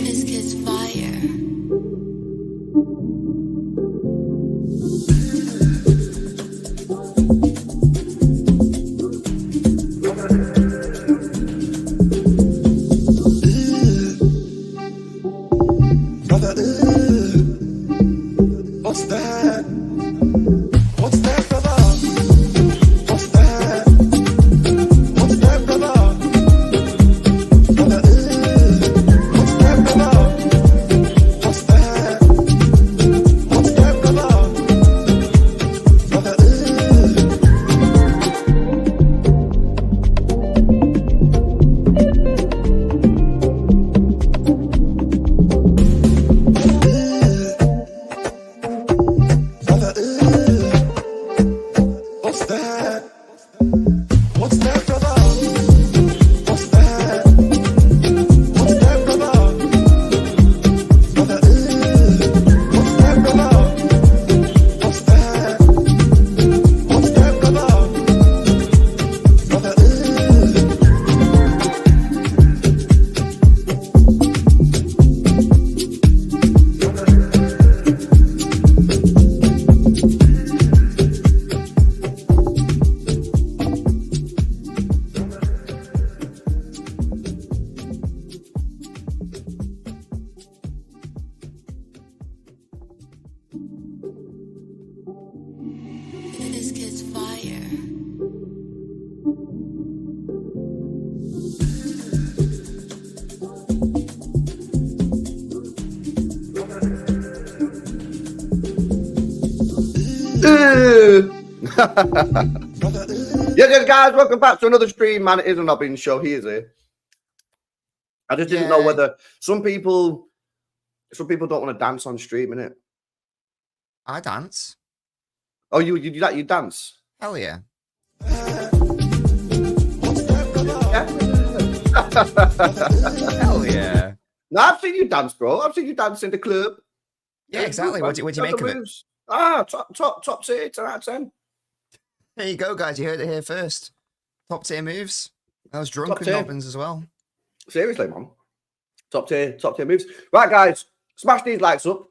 This kid's fire. What's that? What's that, brother? What's that? What's that, brother? Brother, what's that, brother? What's that? What's that, brother? Brother, what's that? What's that, brother? What's that? What's that, brother? Brother, what's that, brother? What's that? What's that, brother? Brother, This kid's fire. Yeah, good guys, welcome back to another stream, man. It is a Nobbin show. He is here. I just didn't know whether some people don't want to dance on stream, innit? I dance. Oh, you do that? You dance? Hell yeah. Yeah. Hell yeah. No, I've seen you dance, bro. I've seen you dance in the club. Yeah, exactly. What do you make of it? Ah, top tier, 10 out of 10. There you go, guys. You heard it here first. Top tier moves. I was drunk Top with tier. Nobbins as well. Seriously, man. Top tier moves. Right, guys, smash these likes up.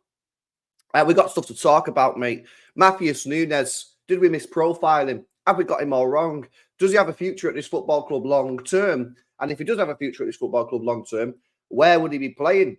We got stuff to talk about, mate. Matheus Nunes, did we misprofile him? Have we got him all wrong? Does he have a future at this football club long term? And if he does have a future at this football club long term, where would he be playing?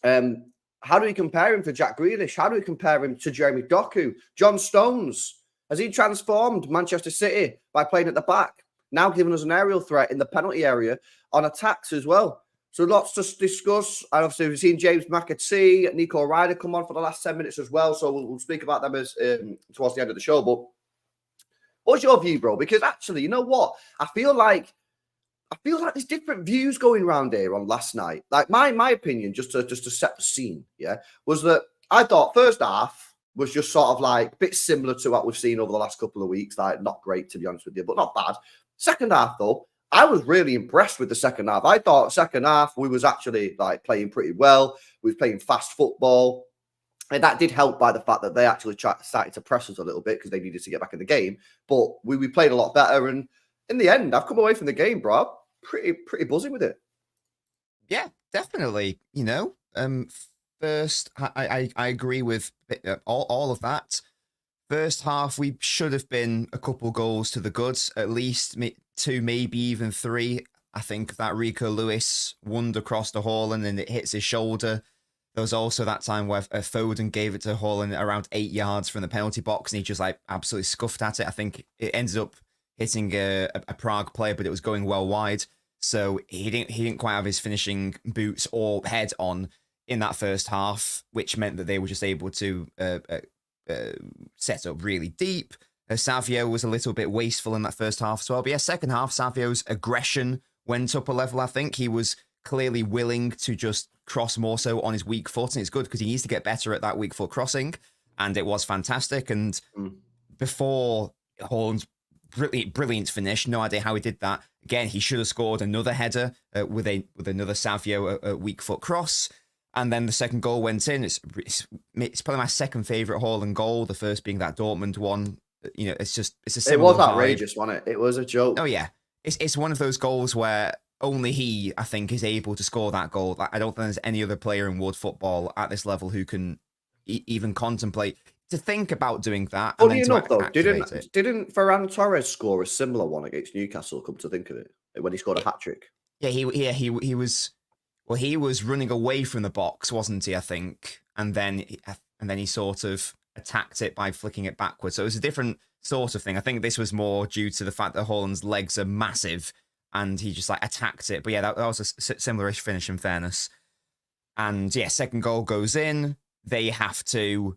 How do we compare him to Jack Grealish? How do we compare him to Jeremy Doku? John Stones, has he transformed Manchester City by playing at the back? Now giving us an aerial threat in the penalty area on attacks as well. So lots to discuss. And obviously, we've seen James McAtee, Nico Ryder come on for the last 10 minutes as well. So we'll speak about them as towards the end of the show. But what's your view, bro? Because actually, you know what? I feel like there's different views going around here on last night. Like my opinion, just to set the scene, yeah, was that I thought first half was just sort of like a bit similar to what we've seen over the last couple of weeks. Like not great, to be honest with you, but not bad. Second half, though, I was really impressed with the second half. I thought second half we was actually like playing pretty well. We was playing fast football. And that did help by the fact that they actually started to press us a little bit because they needed to get back in the game. But we played a lot better. And in the end, I've come away from the game, bro, pretty buzzing with it. Yeah, definitely. You know, first, I agree with all of that. First half, we should have been a couple goals to the goods, at least 2, maybe even 3. I think that Rico Lewis wand across to Haaland and it hits his shoulder. There was also that time where Foden gave it to Haaland around 8 yards from the penalty box and he just like absolutely scuffed at it. I think it ended up hitting a Prague player, but it was going well wide. So he didn't quite have his finishing boots or head on in that first half, which meant that they were just able to set up really deep. Savio was a little bit wasteful in that first half as well. But yeah, second half, Savio's aggression went up a level, I think. He was clearly willing to just cross more so on his weak foot. And it's good because he needs to get better at that weak foot crossing. And it was fantastic. And before Haaland's brilliant finish, no idea how he did that. Again, he should have scored another header with another Savio weak foot cross. And then the second goal went in. It's probably my second favourite Haaland goal. The first being that Dortmund one. You know, it's a similar It was outrageous, wasn't it? It was a joke. Oh yeah, it's one of those goals where only he, I think, is able to score that goal. Like, I don't think there's any other player in world football at this level who can even contemplate to think about doing that. And Funny then to enough, though, activate it. didn't Ferran Torres score a similar one against Newcastle? Come to think of it, when he scored a hat trick. Yeah, he was. Well, he was running away from the box, wasn't he? I think, and then he sort of attacked it by flicking it backwards. So it was a different sort of thing. I think this was more due to the fact that Haaland's legs are massive, and he just like attacked it. But yeah, that was a similar-ish finish, in fairness. And yeah, second goal goes in. They have to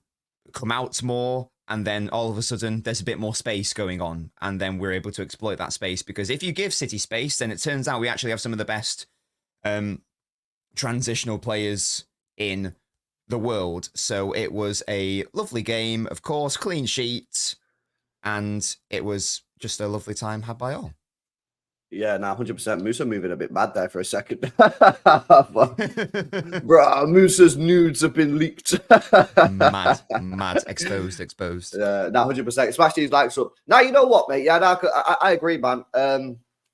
come out more, and then all of a sudden there's a bit more space going on, and then we're able to exploit that space, because if you give City space, then it turns out we actually have some of the best transitional players in the world. So it was a lovely game, of course, clean sheet, and it was just a lovely time had by all. Yeah, now 100%. Musa moving a bit mad there for a second. Bro, Musa's nudes have been leaked. mad, exposed. Now 100%. Smash these likes up. Now, you know what, mate? Yeah, no, I agree, man.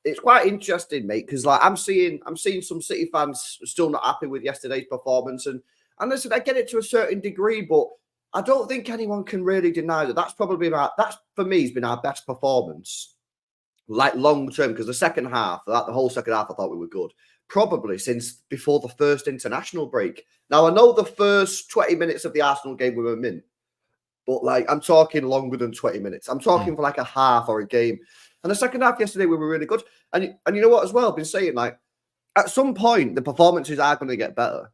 It's quite interesting, mate, because like I'm seeing some City fans still not happy with yesterday's performance, and listen, I get it to a certain degree, but I don't think anyone can really deny that that's probably that's for me has been our best performance, like long term, because the second half, like the whole second half, I thought we were good, probably since before the first international break. Now I know the first 20 minutes of the Arsenal game we were mint, but like I'm talking longer than 20 minutes. I'm talking for like a half or a game. And the second half yesterday, we were really good. And you know what, as well, I've been saying, like, at some point, the performances are going to get better.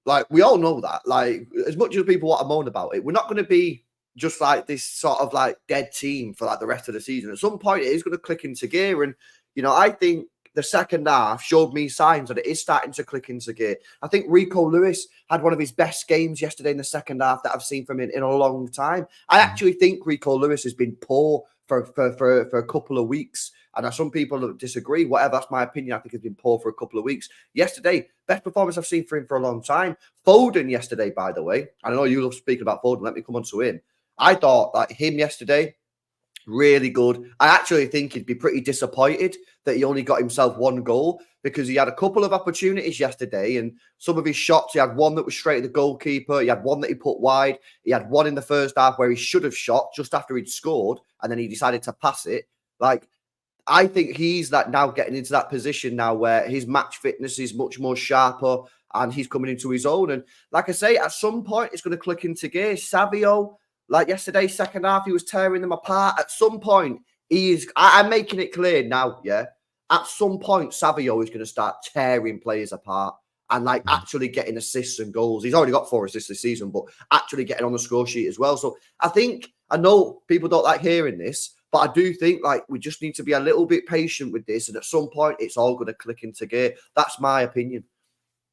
Like, we all know that. Like, as much as people want to moan about it, we're not going to be just like this sort of like dead team for like the rest of the season. At some point, it is going to click into gear. And, you know, I think the second half showed me signs that it is starting to click into gear. I think Rico Lewis had one of his best games yesterday in the second half that I've seen from him in a long time. I actually think Rico Lewis has been poor for a couple of weeks. And some people disagree. Whatever, that's my opinion. I think he's been poor for a couple of weeks. Yesterday, best performance I've seen for him for a long time. Foden yesterday, by the way. I know you love speaking about Foden. Let me come on to him. I thought like him yesterday, really good. I actually think he'd be pretty disappointed that he only got himself one goal, because he had a couple of opportunities yesterday, and some of his shots, he had one that was straight at the goalkeeper. He had one that he put wide. He had one in the first half where he should have shot just after he'd scored, and then he decided to pass it. Like, I think he's that now getting into that position now where his match fitness is much more sharper and he's coming into his own. And like I say, at some point, it's going to click into gear. Savio, like yesterday, second half, he was tearing them apart. At some point, I'm making it clear now, yeah? At some point, Savio is going to start tearing players apart and like actually getting assists and goals. He's already got 4 assists this season, but actually getting on the score sheet as well. So I know people don't like hearing this, but I do think like we just need to be a little bit patient with this. And at some point, it's all going to click into gear. That's my opinion.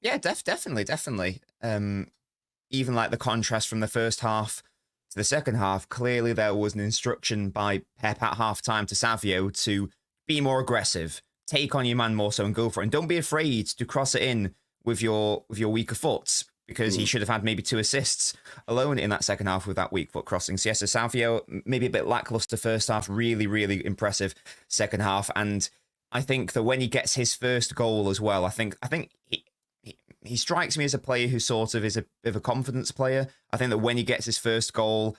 Yeah, definitely. Even like the contrast from the first half to the second half, clearly there was an instruction by Pep at halftime to Savio to be more aggressive, take on your man more so and go for it. And don't be afraid to cross it in with your weaker foot, because he should have had maybe 2 assists alone in that second half with that weak foot crossing. So yes, so Savio, maybe a bit lackluster first half, really, really impressive second half. And I think that when he gets his first goal as well, I think he strikes me as a player who sort of is a bit of a confidence player. I think that when he gets his first goal,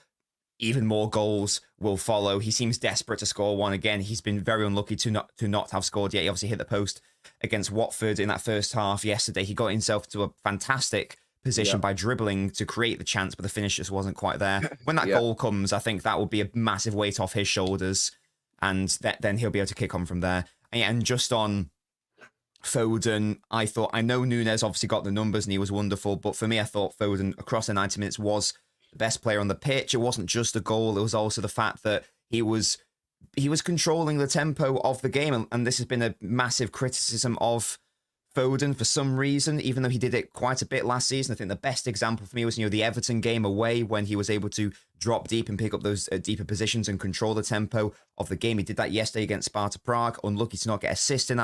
even more goals will follow. He seems desperate to score one again. He's been very unlucky to not have scored yet. He obviously hit the post against Watford in that first half yesterday. He got himself to a fantastic position by dribbling to create the chance, but the finish just wasn't quite there. When that goal comes, I think that will be a massive weight off his shoulders, and then he'll be able to kick on from there. And just on Foden, I know Nunes obviously got the numbers and he was wonderful, but for me, I thought Foden across the 90 minutes was the best player on the pitch. It wasn't just a goal, it was also the fact that he was controlling the tempo of the game, and this has been a massive criticism of Foden for some reason, even though he did it quite a bit last season. I think the best example for me was, the Everton game away, when he was able to drop deep and pick up those deeper positions and control the tempo of the game. He did that yesterday against Sparta Prague. Unlucky to not get assist in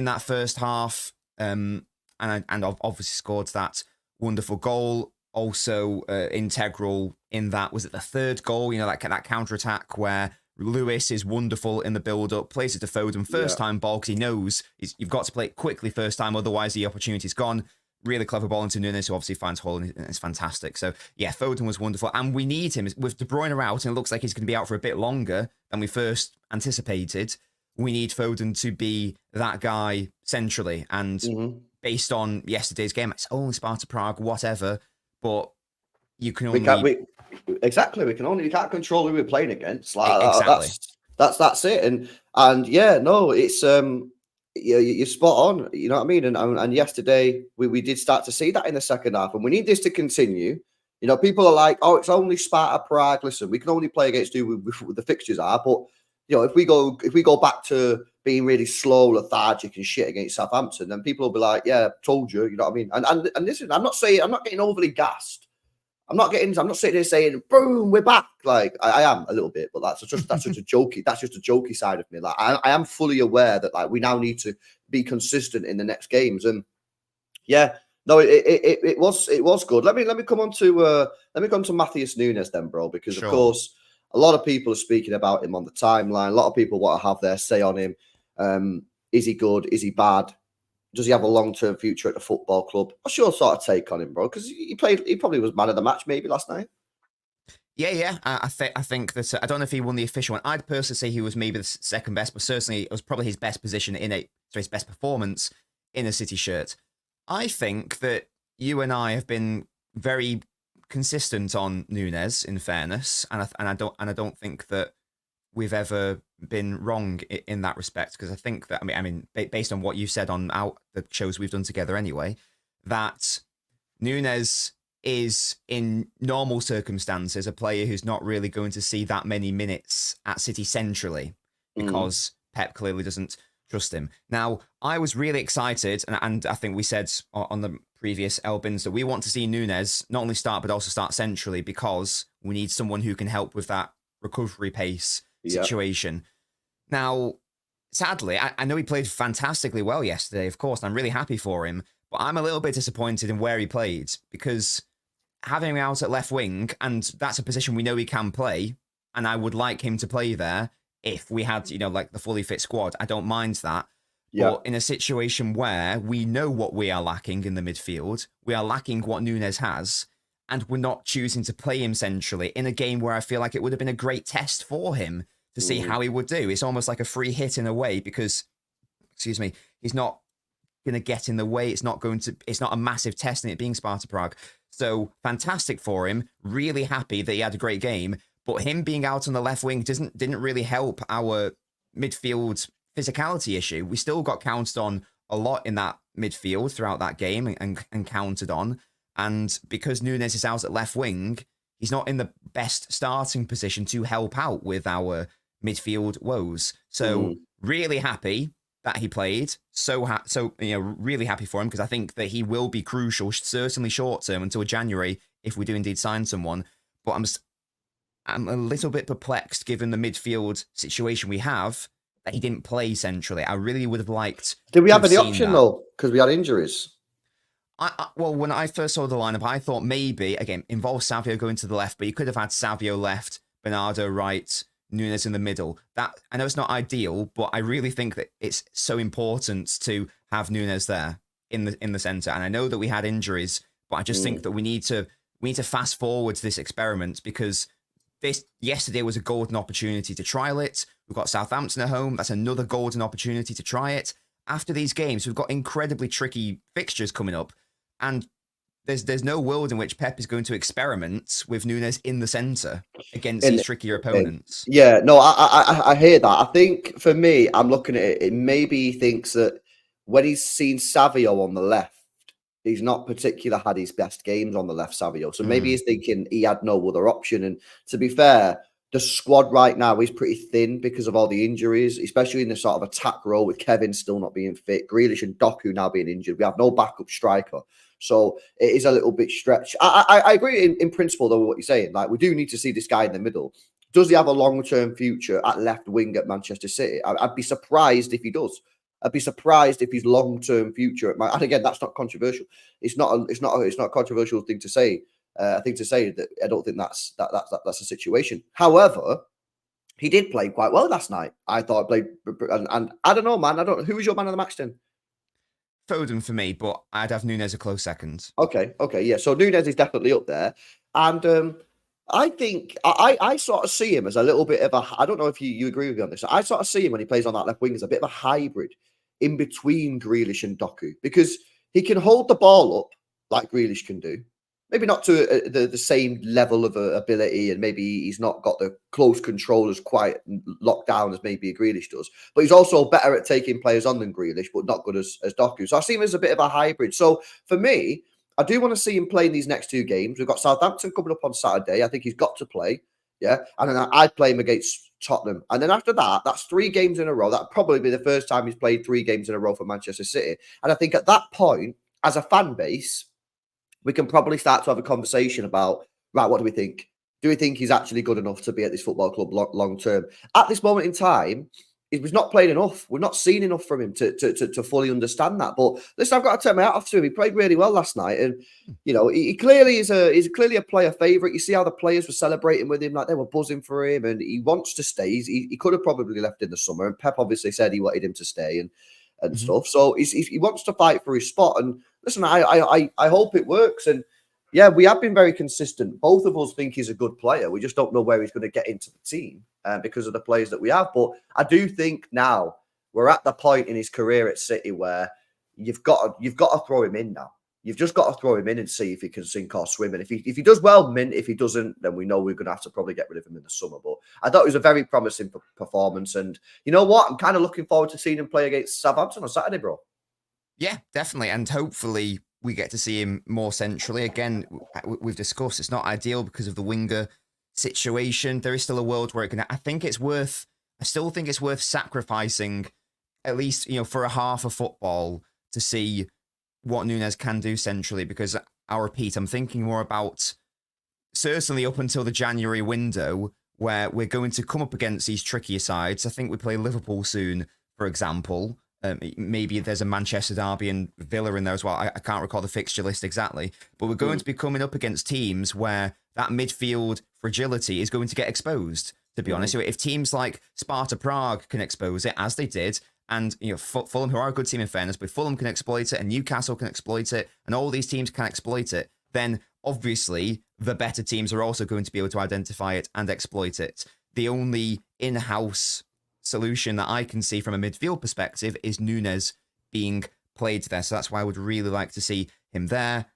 that first half, and obviously scored that wonderful goal. Also integral in that was it the third goal, that counter attack where Lewis is wonderful in the build-up, plays it to Foden first time ball because he knows you've got to play it quickly first time, otherwise the opportunity's gone. Really clever ball into Nunes, who obviously finds Hall, and it's fantastic. So, yeah, Foden was wonderful. And we need him. With De Bruyne out, and it looks like he's going to be out for a bit longer than we first anticipated, we need Foden to be that guy centrally. And based on yesterday's game, it's only Sparta Prague, whatever, but you can only... We can't control who we're playing against. Like, exactly. That's it. And yeah, no, it's... you're spot on. You know what I mean? And yesterday we did start to see that in the second half, and we need this to continue. You know, people are like, "Oh, it's only Sparta Prague." Listen, we can only play against who the fixtures are. But you know, if we go back to being really slow, lethargic, and shit against Southampton, then people will be like, "Yeah, told you." You know what I mean? And listen, I'm not getting overly gassed. I'm not sitting there saying, "Boom, we're back." Like I am a little bit, but that's just a jokey side of me. Like I am fully aware that like we now need to be consistent in the next games. And yeah, no, it was good. Let me come on to Matheus Nunes then, bro, because of course a lot of people are speaking about him on the timeline. A lot of people want to have their say on him. Is he good? Is he bad? Does he have a long-term future at the football club? What's your sort of take on him, bro? Because he probably was man of the match maybe last night. Yeah. I think that I don't know if he won the official one. I'd personally say he was maybe the second best, but certainly it was probably his best position his best performance in a City shirt. I think that you and I have been very consistent on Nunes, in fairness, and I don't think that we've ever been wrong in that respect, because I think that I mean based on what you said on the shows we've done together anyway, that Nunes is in normal circumstances a player who's not really going to see that many minutes at City centrally because Pep clearly doesn't trust him. Now, I was really excited, and I think we said on the previous Elbins that we want to see Nunes not only start but also start centrally, because we need someone who can help with that recovery pace situation. Now, sadly, I know he played fantastically well yesterday, of course, and I'm really happy for him, but I'm a little bit disappointed in where he played, because having him out at left wing, and that's a position we know he can play, and I would like him to play there if we had, like the fully fit squad. I don't mind that. Yeah. But in a situation where we know what we are lacking in the midfield, we are lacking what Nunes has, and we're not choosing to play him centrally in a game where I feel like it would have been a great test for him to see how he would do. It's almost like a free hit in a way, because, he's not going to get in the way. It's not a massive test in it being Sparta Prague. So fantastic for him. Really happy that he had a great game. But him being out on the left wing didn't really help our midfield physicality issue. We still got counted on a lot in that midfield throughout that game and counted on. And because Nunes is out at left wing, he's not in the best starting position to help out with our midfield woes. So really happy that he played. Really happy for him, because I think that he will be crucial, certainly short term until January, if we do indeed sign someone. But I'm a little bit perplexed, given the midfield situation we have, that he didn't play centrally. I really would have liked. Did we have any option though? Because we had injuries. Well, when I first saw the lineup, I thought maybe, again, involve Savio going to the left, but you could have had Savio left, Bernardo right, Nunes in the middle. That, I know it's not ideal, but I really think that it's so important to have Nunes there in the centre. And I know that we had injuries, but I just think that we need to fast forward this experiment, because yesterday was a golden opportunity to trial it. We've got Southampton at home. That's another golden opportunity to try it. After these games, we've got incredibly tricky fixtures coming up. And there's no world in which Pep is going to experiment with Nunes in the centre against these trickier opponents. Yeah, no, I hear that. I think for me, I'm looking at it, maybe he thinks that when he's seen Savio on the left, he's not particularly had his best games on the left, Savio. So maybe he's thinking he had no other option. And to be fair, the squad right now is pretty thin because of all the injuries, especially in the sort of attack role, with Kevin still not being fit, Grealish and Doku now being injured. We have no backup striker. So it is a little bit stretched. I agree in principle, though, with what you're saying. Like, we do need to see this guy in the middle. Does he have a long-term future at left wing at Manchester City? I'd be surprised if he does. I'd be surprised if his long-term future and again, that's not controversial. It's not a controversial thing to say. I think to say that I don't think that's a situation. However, he did play quite well last night. I thought played, and I don't know, man. I don't. Who was your man of the match then? Foden for me, but I'd have Nunes a close second. Okay, yeah. So Nunes is definitely up there, and I think I sort of see him as a little bit of a. I don't know if you agree with me on this. I sort of see him when he plays on that left wing as a bit of a hybrid in between Grealish and Doku, because he can hold the ball up like Grealish can do. Maybe not to the same level of ability, and maybe he's not got the close control as quite locked down as maybe Grealish does. But he's also better at taking players on than Grealish, but not good as Doku. So I see him as a bit of a hybrid. So for me, I do want to see him play in these next two games. We've got Southampton coming up on Saturday. I think he's got to play. Yeah. And then I'd play him against Tottenham. And then after that, that's 3 games in a row. That'd probably be the first time he's played 3 games in a row for Manchester City. And I think at that point, as a fan base, we can probably start to have a conversation about, right, what do we think? Do we think he's actually good enough to be at this football club long term? At this moment in time, he's not played enough. We're not seen enough from him to fully understand that. But listen, I've got to take my hat off to him. He played really well last night, and you know, he clearly he's clearly a player favourite. You see how the players were celebrating with him, like they were buzzing for him, and he wants to stay. He could have probably left in the summer, and Pep obviously said he wanted him to stay and stuff. So he wants to fight for his spot. And listen, I hope it works. And yeah, we have been very consistent. Both of us think he's a good player. We just don't know where he's going to get into the team because of the players that we have. But I do think now we're at the point in his career at City where you've got to throw him in now. You've just got to throw him in and see if he can sink or swim. And if he does well, mint. If he doesn't, then we know we're going to have to probably get rid of him in the summer. But I thought it was a very promising performance. And you know what? I'm kind of looking forward to seeing him play against Southampton on Saturday, bro. Yeah, definitely. And hopefully we get to see him more centrally. Again, we've discussed it's not ideal because of the winger situation. There is still a world where it can. I still think it's worth sacrificing at least, for a half of football to see what Nunes can do centrally, because I'll repeat, I'm thinking more about certainly up until the January window where we're going to come up against these trickier sides. I think we play Liverpool soon, for example. Maybe there's a Manchester derby and Villa in there as well. I can't recall the fixture list exactly, but we're going to be coming up against teams where that midfield fragility is going to get exposed, to be honest. So if teams like Sparta Prague can expose it, as they did, and Fulham, who are a good team in fairness, but Fulham can exploit it and Newcastle can exploit it and all these teams can exploit it, then obviously the better teams are also going to be able to identify it and exploit it. The only in-house solution that I can see from a midfield perspective is Nunes being played there. So that's why I would really like to see him there.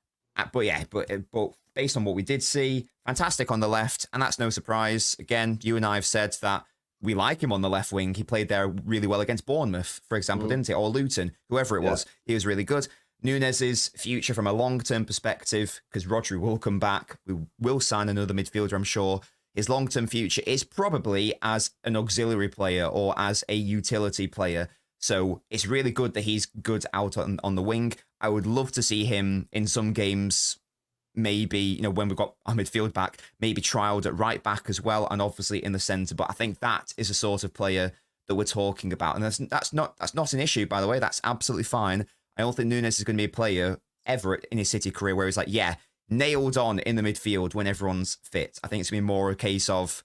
But based on what we did see, fantastic on the left, and that's no surprise. Again, you and I have said that we like him on the left wing. He played there really well against Bournemouth, for example, didn't he? Or Luton, whoever it was. He was really good. Nunes' future from a long-term perspective, because Rodri will come back. We will sign another midfielder, I'm sure. His long-term future is probably as an auxiliary player or as a utility player. So it's really good that he's good out on the wing. I would love to see him in some games, maybe, when we've got our midfield back, maybe trialed at right back as well, and obviously in the centre. But I think that is a sort of player that we're talking about. And that's not an issue, by the way. That's absolutely fine. I don't think Nunes is going to be a player ever in his City career where he's like, yeah, nailed on in the midfield when everyone's fit. I think it's going to be more a case of,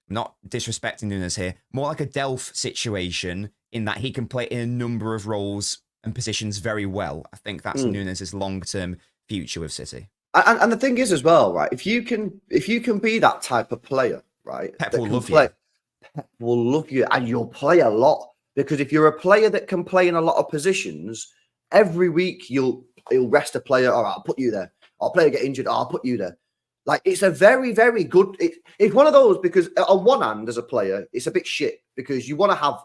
not disrespecting Nunes here, more like a Delph situation in that he can play in a number of roles and positions very well. I think that's Nunes' long-term future with City. And the thing is as well, right? If you can be that type of player, right? Pep will love you. Pep will love you, and you'll play a lot. Because if you're a player that can play in a lot of positions, every week he'll rest a player. All right, I'll put you there. Our player get injured. I'll put you there. Like, it's a very, very good. It's one of those, because on one hand, as a player, it's a bit shit because you want to have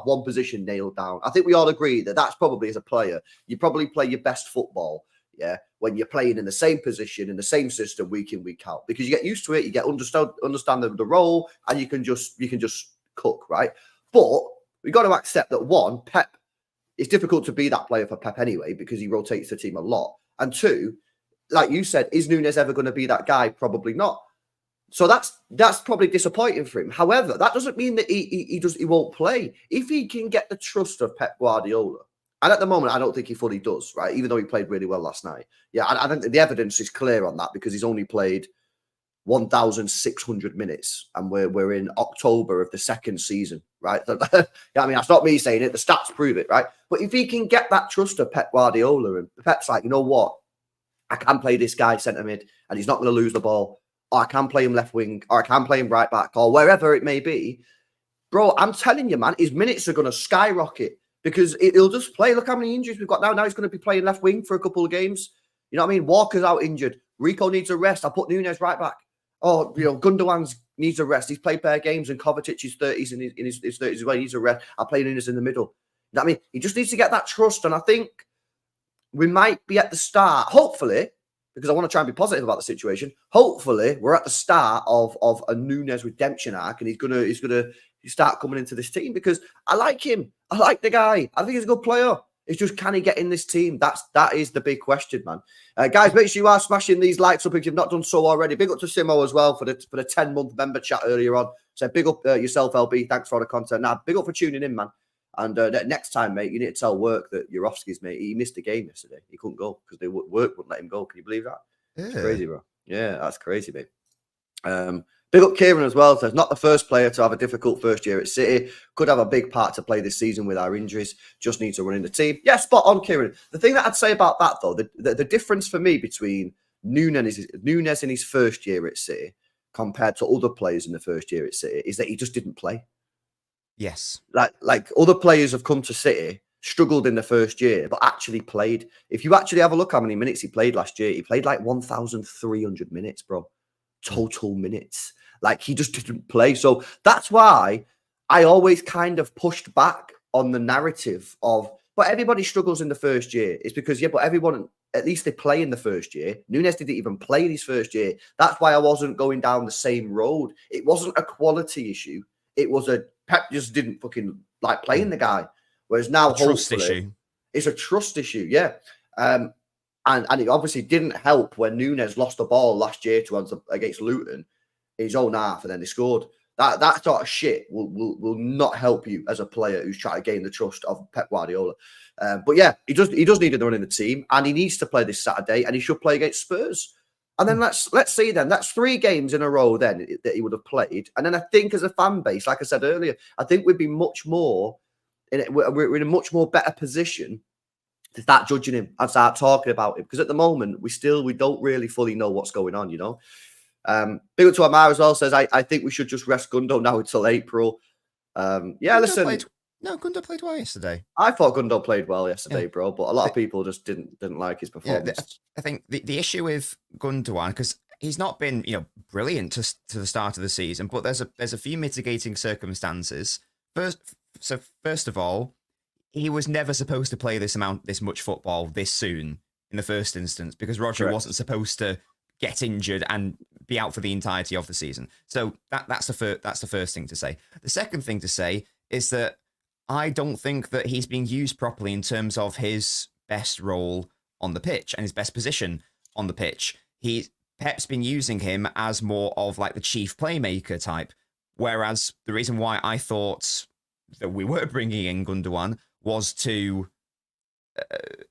one position nailed down. I think we all agree that that's probably, as a player, you probably play your best football, when you're playing in the same position in the same system week in, week out, because you get used to it, you get understand the role, and you can just cook, right? But we got to accept that, one, Pep, it's difficult to be that player for Pep anyway because he rotates the team a lot, and two, like you said, is Nunes ever going to be that guy? Probably not. So that's probably disappointing for him. However, that doesn't mean that he won't play. If he can get the trust of Pep Guardiola, and at the moment I don't think he fully does, right? Even though he played really well last night. Yeah, I think the evidence is clear on that because he's only played 1,600 minutes, and we're in October of the second season, right? Yeah, I mean, that's not me saying it. The stats prove it, right? But if he can get that trust of Pep Guardiola, and Pep's like, you know what? I can play this guy centre mid, and he's not going to lose the ball. Or I can play him left wing, or I can play him right back, or wherever it may be. Bro, I'm telling you, man, his minutes are going to skyrocket because he'll just play. Look how many injuries we've got now. Now he's going to be playing left wing for a couple of games. You know what I mean? Walker's out injured. Rico needs a rest. I put Nunes right back. Oh, you know, Gundogan needs a rest. He's played bare games, and Kovacic is 30s in his 30s as well. He needs a rest. I play Nunes in the middle. You know what I mean? He just needs to get that trust, and I think we might be at the start, hopefully, because I want to try and be positive about the situation. Hopefully, we're at the start of a Nunes redemption arc, and he's gonna start coming into this team because I like him. I like the guy. I think he's a good player. It's just, can he get in this team? That is the big question, man. Guys, make sure you are smashing these likes up if you've not done so already. Big up to Simo as well for the 10-month member chat earlier on. So big up yourself, LB. Thanks for all the content. Now, big up for tuning in, man. And next time, mate, you need to tell work that Yorovski's, mate, he missed a game yesterday. He couldn't go because work wouldn't let him go. Can you believe that? Yeah. It's crazy, bro. Yeah, that's crazy, mate. Big up Kieran as well. Says, not the first player to have a difficult first year at City. Could have a big part to play this season with our injuries. Just needs to run in the team. Yeah, spot on, Kieran. The thing that I'd say about that, though, the difference for me between Nunes in his first year at City compared to other players in the first year at City is that he just didn't play. Yes. Like other players have come to City, struggled in the first year, but actually played. If you actually have a look how many minutes he played last year, he played like 1,300 minutes, bro. Total minutes. Like, he just didn't play. So that's why I always kind of pushed back on the narrative of, but everybody struggles in the first year. It's because, yeah, but everyone, at least they play in the first year. Nunes didn't even play his first year. That's why I wasn't going down the same road. It wasn't a quality issue. It was Pep just didn't fucking like playing the guy. Whereas now, hopefully, it's a trust issue. Yeah. And it obviously didn't help when Nunes lost the ball last year against Luton in his own half, and then they scored. That sort of shit will not help you as a player who's trying to gain the trust of Pep Guardiola. But yeah, he does need to run in the team, and he needs to play this Saturday, and he should play against Spurs. And then let's see then. That's 3 games in a row then that he would have played. And then I think as a fan base, like I said earlier, I think we'd be much more we're in a much more better position to start judging him and start talking about him. Because at the moment, we don't really fully know what's going on, you know. Big up to Amar as well, says, I think we should just rest Gundo now until April. Yeah, listen. Gundo played well yesterday. I thought Gundo played well yesterday, bro, but a lot of people just didn't like his performance. Yeah, I think the issue with Gundogan, because he's not been, brilliant to the start of the season, but there's a few mitigating circumstances. First of all, he was never supposed to play this much football this soon in the first instance, because Rodri wasn't supposed to get injured and be out for the entirety of the season. So that's the first thing to say. The second thing to say is that I don't think that he's being used properly in terms of his best role on the pitch and his best position on the pitch. Pep's been using him as more of like the chief playmaker type, whereas the reason why I thought that we were bringing in Gundogan was to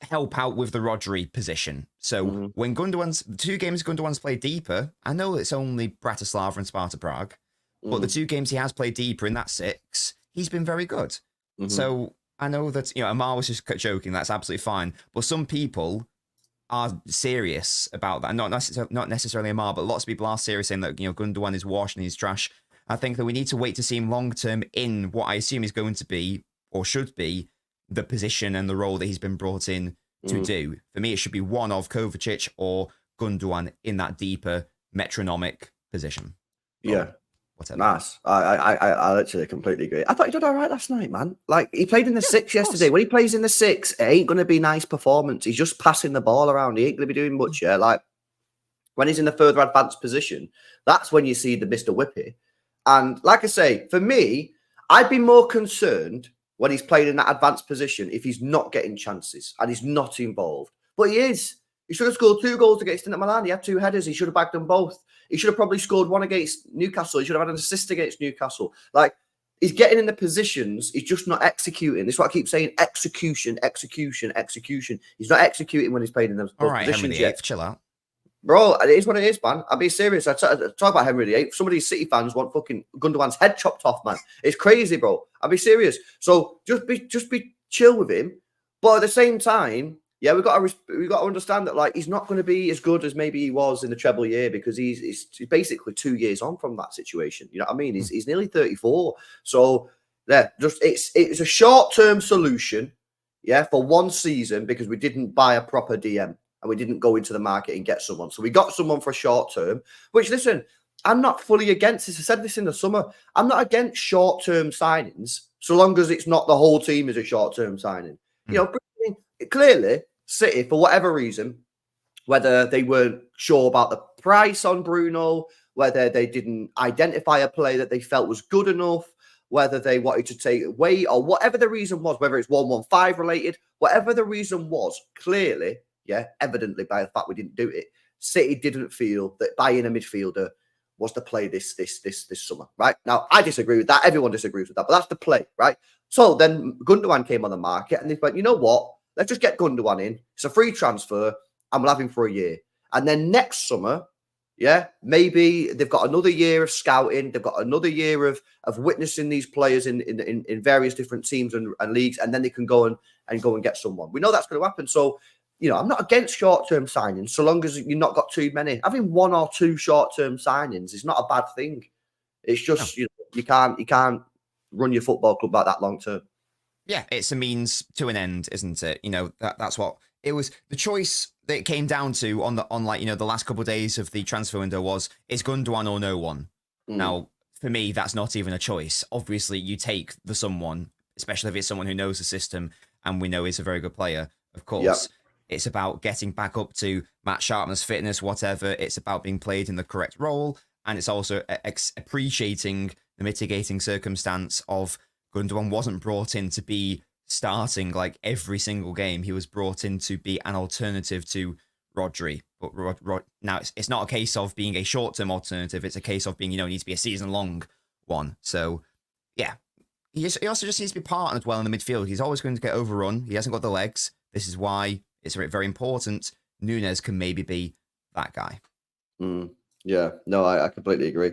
help out with the Rodri position. So when the 2 games Gundogan's played deeper, I know it's only Bratislava and Sparta Prague, but the 2 games he has played deeper in that 6, he's been very good. So I know that, Amar was just joking, that's absolutely fine. But some people are serious about that. Not necessarily Amar, but lots of people are serious saying that, Gundogan is washed and he's trash. I think that we need to wait to see him long-term in what I assume is going to be, or should be, the position and the role that he's been brought in to do. For me, it should be one of Kovacic or Gundogan in that deeper metronomic position. Yeah. Whatever. Nice. I literally completely agree. I thought he did all right last night, man. Like, he played in the 6 yesterday. When he plays in the 6, it ain't going to be nice performance. He's just passing the ball around. He ain't going to be doing much, yeah. Like, when he's in the further advanced position, that's when you see the Mr. Whippy. And like I say, for me, I'd be more concerned when he's playing in that advanced position if he's not getting chances and he's not involved. But he is. He should have scored 2 goals against Inter Milan. He had 2 headers. He should have bagged them both. He should have probably scored 1 against Newcastle. He should have had an assist against Newcastle. Like, he's getting in the positions. He's just not executing. That's what I keep saying. Execution. He's not executing when he's playing in those all right, positions Henry yet. VIII, chill out. Bro, it is what it is, man. I'll be serious. I talk about Henry VIII. Some of these City fans want fucking Gundogan's head chopped off, man. It's crazy, bro. I'll be serious. So just be chill with him. But at the same time, yeah, we got to understand that like he's not going to be as good as maybe he was in the treble year because he's basically 2 years on from that situation. You know what I mean? He's nearly 34. So yeah, it's a short-term solution, yeah, for one season because we didn't buy a proper DM. And we didn't go into the market and get someone. So we got someone for short term, which, listen, I'm not fully against this. I said this in the summer. I'm not against short-term signings so long as it's not the whole team is a short-term signing. You know, clearly, City, for whatever reason, whether they weren't sure about the price on Bruno, whether they didn't identify a player that they felt was good enough, whether they wanted to take away or whatever the reason was, whether it's 115 related, whatever the reason was, clearly, yeah, evidently by the fact we didn't do it, City didn't feel that buying a midfielder was the play this summer, right? Now, I disagree with that. Everyone disagrees with that, but that's the play, right? So then Gundogan came on the market and they went, you know what? Let's just get Gundogan in. It's a free transfer and we'll have him for a year. And then next summer, yeah, maybe they've got another year of scouting. They've got another year of witnessing these players in various different teams and leagues, and then they can go and get someone. We know that's going to happen. So, you know, I'm not against short-term signings so long as you've not got too many. Having one or two short-term signings is not a bad thing. It's just you can't run your football club like that long term. Yeah, it's a means to an end, isn't it? You know, that's what it was. The choice that it came down to on the last couple of days of the transfer window was, it's Gundogan or no one. Now, for me, that's not even a choice. Obviously, you take the someone, especially if it's someone who knows the system and we know is a very good player, of course. Yep. It's about getting back up to Matt Sharpness, fitness, whatever. It's about being played in the correct role. And it's also appreciating the mitigating circumstance of Gundogan wasn't brought in to be starting like every single game. He was brought in to be an alternative to Rodri. But now it's not a case of being a short-term alternative. It's a case of being, he needs to be a season-long one. So, yeah. He also just needs to be partnered well in the midfield. He's always going to get overrun. He hasn't got the legs. This is why it's very important. Nunes can maybe be that guy. Yeah, no, I completely agree.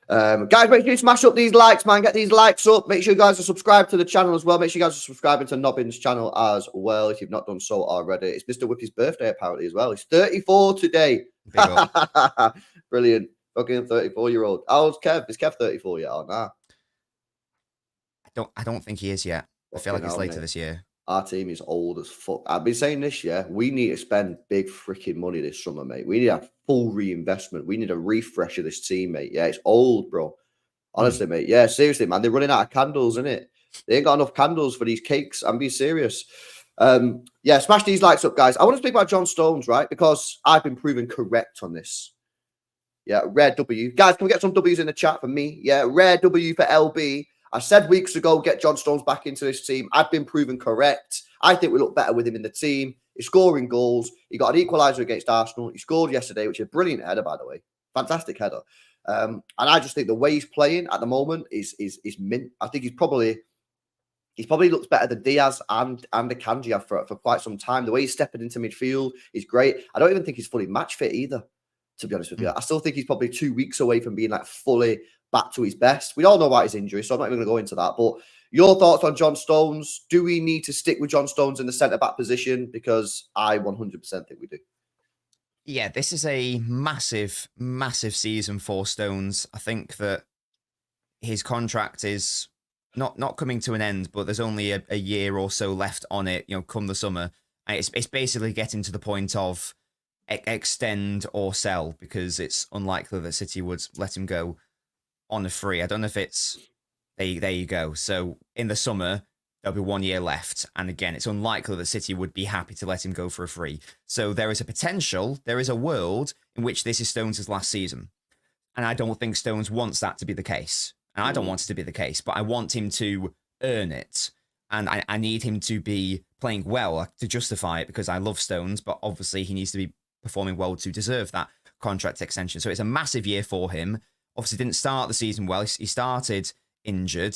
Guys, make sure you smash up these likes, man. Get these likes up. Make sure you guys are subscribed to the channel as well. Make sure you guys are subscribing to Nobbin's channel as well if you've not done so already. It's Mr. Whippy's birthday apparently as well. He's 34 today. Brilliant. Fucking 34-year-old. How old's Kev? Is Kev 34 yet or nah? I don't think he is yet. I feel like it's later this year. Our team is old as fuck. I've been saying this, yeah. We need to spend big freaking money this summer, mate. We need a full reinvestment. We need a refresh of this team, mate. Yeah, it's old, bro. Honestly, mate. Yeah, seriously, man. They're running out of candles, innit? They ain't got enough candles for these cakes. I'm being serious. Yeah, smash these likes up, guys. I want to speak about John Stones, right? Because I've been proven correct on this. Yeah, rare W. Guys, can we get some W's in the chat for me? Yeah, rare W for LB. I said weeks ago, get John Stones back into this team. I've been proven correct. I think we look better with him in the team. He's scoring goals. He got an equaliser against Arsenal. He scored yesterday, which is a brilliant header, by the way. Fantastic header. And I just think the way he's playing at the moment is mint. I think he's probably looks better than Diaz and Akanji for quite some time. The way he's stepping into midfield is great. I don't even think he's fully match fit either, to be honest with you. I still think he's probably 2 weeks away from being like fully back to his best. We all know about his injury, so I'm not even going to go into that. But your thoughts on John Stones? Do we need to stick with John Stones in the centre-back position? Because I 100% think we do. Yeah, this is a massive, massive season for Stones. I think that his contract is not coming to an end, but there's only a year or so left on it, come the summer. And it's basically getting to the point of extend or sell, because it's unlikely that City would let him go on a free. I don't know if it's there you go. So in the summer, there'll be 1 year left. And again, it's unlikely that City would be happy to let him go for a free. So there is a potential, there is a world in which this is Stones' last season. And I don't think Stones wants that to be the case. And I don't want it to be the case, but I want him to earn it. And I need him to be playing well to justify it, because I love Stones, but obviously he needs to be performing well to deserve that contract extension. So it's a massive year for him. Obviously didn't start the season well. He started injured,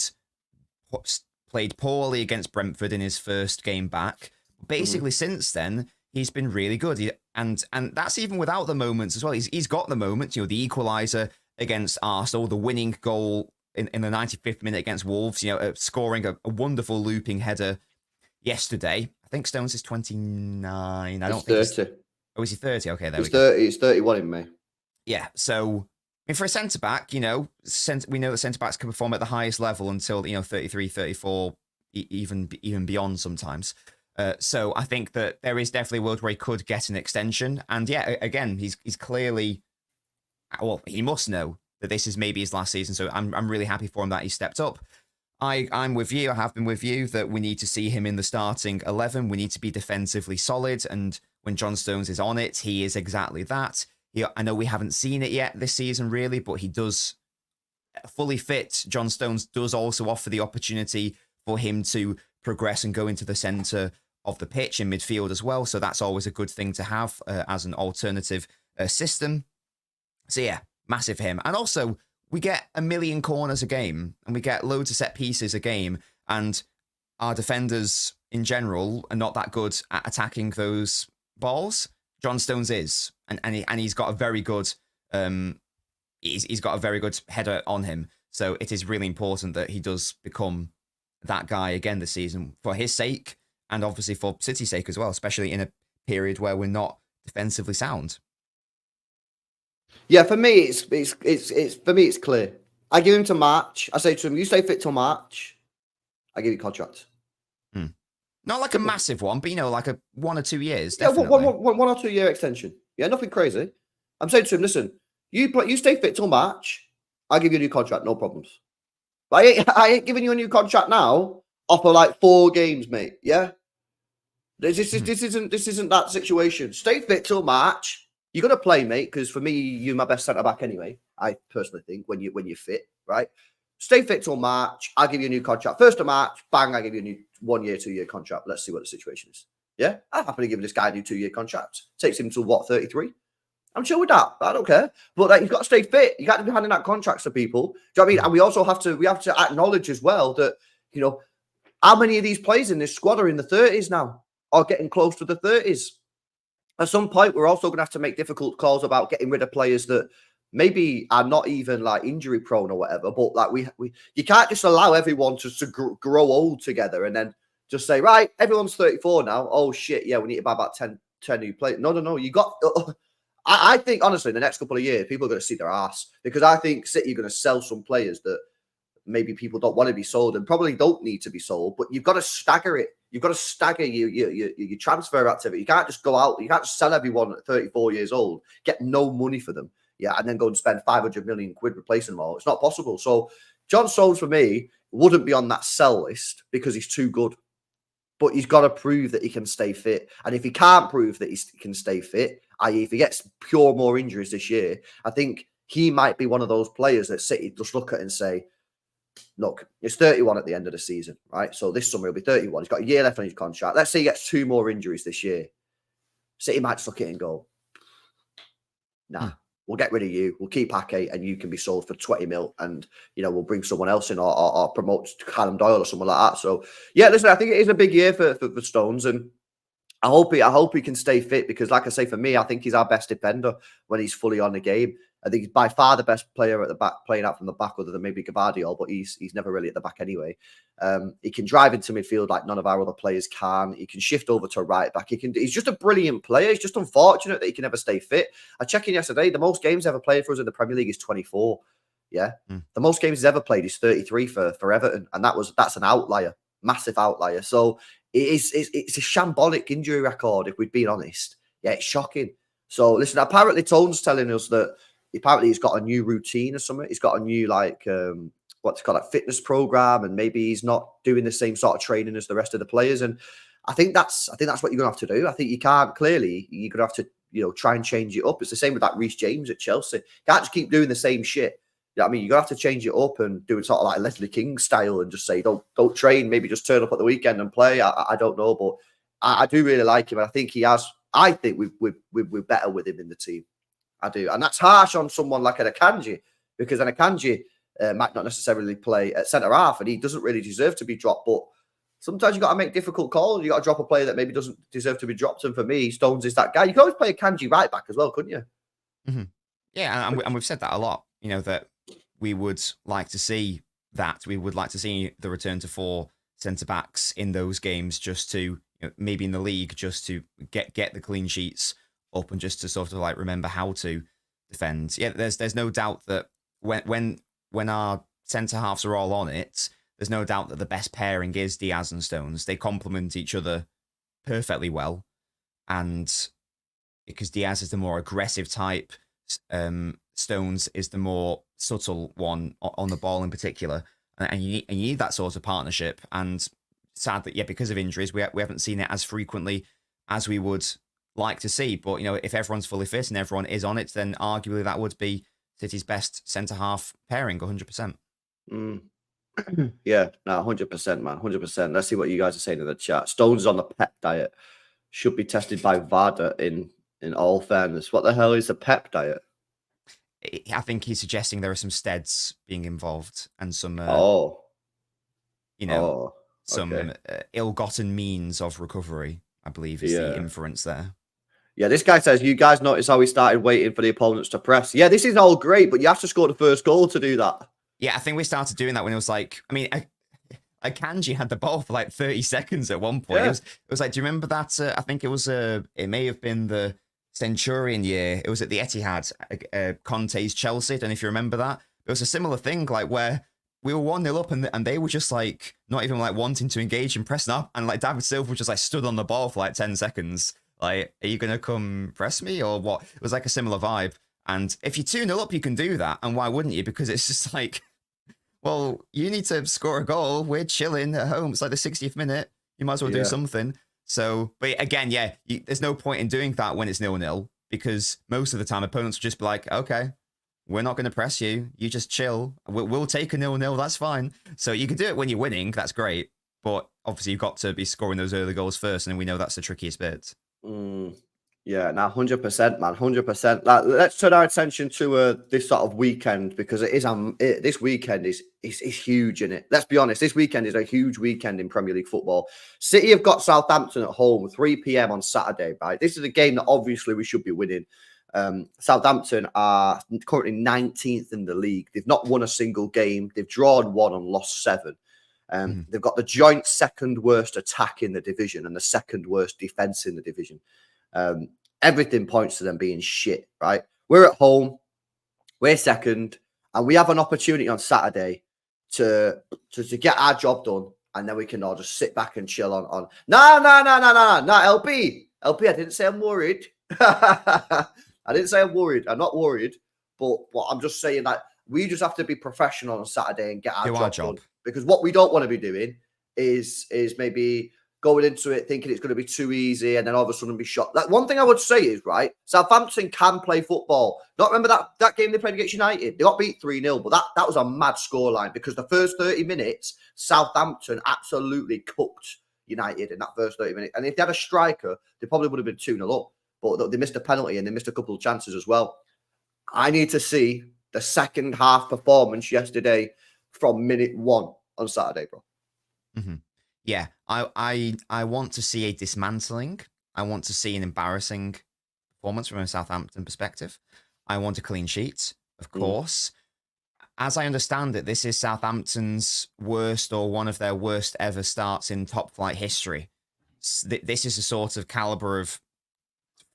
played poorly against Brentford in his first game back. Basically, since then, he's been really good. And that's even without the moments as well. He's got the moments, the equaliser against Arsenal, the winning goal in the 95th minute against Wolves, scoring a wonderful looping header yesterday. I think Stones is 29. I don't think 30. Oh, is he 30? Okay, there He's we go. 30. He's 31 in May. Yeah, so for a centre-back, we know that centre-backs can perform at the highest level until, 33, 34, even beyond sometimes. So I think that there is definitely a world where he could get an extension. And yeah, again, he's clearly, well, he must know that this is maybe his last season. So I'm really happy for him that he stepped up. I'm with you. I have been with you that we need to see him in the starting 11. We need to be defensively solid. And when John Stones is on it, he is exactly that. I know we haven't seen it yet this season, really, but he does fully fit. John Stones does also offer the opportunity for him to progress and go into the centre of the pitch in midfield as well. So that's always a good thing to have as an alternative system. So yeah, massive for him. And also, we get a million corners a game and we get loads of set pieces a game. And our defenders in general are not that good at attacking those balls. John Stones is. And he's got a very good he's got a very good header on him. So it is really important that he does become that guy again this season for his sake and obviously for City's sake as well, especially in a period where we're not defensively sound. Yeah, for me, it's clear. I give him to March. I say to him, you stay fit till March. I give you contract. Not like a massive one, but like a 1 or 2 years. Yeah, Definitely. one or 2 year extension. Yeah, nothing crazy. I'm saying to him, listen, you stay fit till March. I'll give you a new contract, no problems. But I ain't giving you a new contract now off of like 4 games, mate. Yeah, this isn't that situation. Stay fit till March. You're gonna play, mate, because for me, you're my best centre back anyway. I personally think when you're fit, right? Stay fit till March. I'll give you a new contract. 1st of March, bang, I give you a new 1 year, 2 year contract. Let's see what the situation is. Yeah, I'm happy to give this guy a new 2 year contract. Takes him to what, 33? I'm chill with that. I don't care. But like, you've got to stay fit. You can't be handing out contracts to people. Do you know what I mean? And we also have to acknowledge as well that, how many of these players in this squad are in the 30s now or getting close to the 30s? At some point, we're also going to have to make difficult calls about getting rid of players that maybe are not even like injury prone or whatever. But like you can't just allow everyone to grow old together and then just say, right, everyone's 34 now. Oh shit, yeah, we need to buy about 10 new players. No. You got. I think honestly, in the next couple of years, people are going to see their ass because I think City are going to sell some players that maybe people don't want to be sold and probably don't need to be sold. But you've got to stagger it. You've got to stagger your transfer activity. You can't just go out. You can't just sell everyone at 34 years old, get no money for them, yeah, and then go and spend 500 million quid replacing them all. It's not possible. So John Stones, for me, wouldn't be on that sell list because he's too good. But he's got to prove that he can stay fit. And if he can't prove that he can stay fit, i.e. if he gets pure more injuries this year, I think he might be one of those players that City just look at and say, look, he's 31 at the end of the season, right? So this summer he'll be 31. He's got a year left on his contract. Let's say he gets 2 more injuries this year. City might just look at it and go, nah, we'll get rid of you. We'll keep Ake and you can be sold for 20 mil and, we'll bring someone else in or promote Callum Doyle or someone like that. So, yeah, listen, I think it is a big year for Stones and I hope he can stay fit because, like I say, for me, I think he's our best defender when he's fully on the game. I think he's by far the best player at the back, playing out from the back, other than maybe Gvardiol, but he's never really at the back anyway. He can drive into midfield like none of our other players can. He can shift over to right back. He's just a brilliant player. It's just unfortunate that he can never stay fit. I checked in yesterday. The most games ever played for us in the Premier League is 24. Yeah, the most games he's ever played is 33 for Everton, and that's an outlier, massive outlier. So it's a shambolic injury record. If we've been honest, yeah, it's shocking. So listen, apparently Tone's telling us that. Apparently, he's got a new routine or something. He's got a new what's called a fitness program, and maybe he's not doing the same sort of training as the rest of the players. And I think that's what you're gonna have to do. I think you're gonna have to try and change it up. It's the same with that Reece James at Chelsea. You can't just keep doing the same shit. You know what I mean? You're gonna have to change it up and do it sort of like Leslie King style and just say don't train. Maybe just turn up at the weekend and play. I don't know, but I do really like him, and I think he has. I think we're better with him in the team. I do. And that's harsh on someone like an Akanji because an Akanji might not necessarily play at centre-half and he doesn't really deserve to be dropped. But Sometimes you got to make difficult calls. You got to drop a player that maybe doesn't deserve to be dropped. And for me, Stones is that guy. You can always play a Kanji right back as well, couldn't you? Mm-hmm. Yeah, and we've said that a lot. That we would like to see that. We would like to see the return to 4 centre backs in those games, just to maybe in the league, just to get the clean sheets up and just to sort of like remember how to defend. Yeah, there's no doubt that when our centre halves are all on it, there's no doubt that the best pairing is Diaz and Stones. They complement each other perfectly well, and because Diaz is the more aggressive type, Stones is the more subtle one on the ball in particular, and you need that sort of partnership. And sad that because of injuries, we haven't seen it as frequently as we would like to see. But if everyone's fully fit and everyone is on it, then arguably that would be City's best centre half pairing, 100%. Yeah, no, 100%, man, 100%. Let's see what you guys are saying in the chat. Stones is on the pep diet. Should be tested by VADA in all fairness. What the hell is a pep diet? I think he's suggesting there are some steads being involved and some, some ill-gotten means of recovery, I believe is the inference there. Yeah, this guy says, you guys notice how we started waiting for the opponents to press. Yeah, this is all great, but you have to score the first goal to do that. Yeah, I think we started doing that when it was like, Akanji had the ball for like 30 seconds at one point. Yeah. It was like, do you remember that? I think it was, it may have been the Centurion year. It was at the Etihad, Conte's Chelsea. I don't know if you remember that. It was a similar thing, like where we were 1-0 up and they were just like not even like wanting to engage and pressing up. And like David Silva just like stood on the ball for like 10 seconds. Like, are you going to come press me or what? It was like a similar vibe. And if you're 2-0 up, you can do that. And why wouldn't you? Because it's just like, well, you need to score a goal. We're chilling at home. It's like the 60th minute. You might as well do something. So, but again, there's no point in doing that when it's 0-0 because most of the time opponents will just be like, okay, we're not going to press you. You just chill. We'll take a 0-0. That's fine. So you can do it when you're winning. That's great. But obviously you've got to be scoring those early goals first. And we know that's the trickiest bit. Yeah, now 100%, man, 100%. Like, let's turn our attention to this sort of weekend because it is this weekend is huge in it. Let's be honest, this weekend is a huge weekend in Premier League football. City have got Southampton at home, 3 p.m. on Saturday. Right, this is a game that obviously we should be winning. Southampton are currently 19th in the league. They've not won a single game. They've drawn 1 and lost 7. They've got the joint second worst attack in the division and the second worst defense in the division. Everything points to them being shit, right? We're at home, we're second, and we have an opportunity on Saturday to get our job done, and then we can all just sit back and chill on. No, LP, I didn't say I'm worried. I didn't say I'm worried. I'm not worried, but I'm just saying that we just have to be professional on Saturday and get our job done. Because what we don't want to be doing is maybe going into it thinking it's going to be too easy and then all of a sudden be shot. Like, one thing I would say is, right, Southampton can play football. Not remember that game they played against United? They got beat 3-0, but that was a mad scoreline because the first 30 minutes, Southampton absolutely cooked United in that first 30 minutes. And if they had a striker, they probably would have been 2-0 up. But they missed a penalty and they missed a couple of chances as well. I need to see the second half performance yesterday from minute 1 on Saturday, bro. Mm-hmm. Yeah, I want to see a dismantling. I want to see an embarrassing performance from a Southampton perspective. I want a clean sheet, of course. As I understand it, this is Southampton's worst or one of their worst ever starts in top flight history. This is a sort of caliber of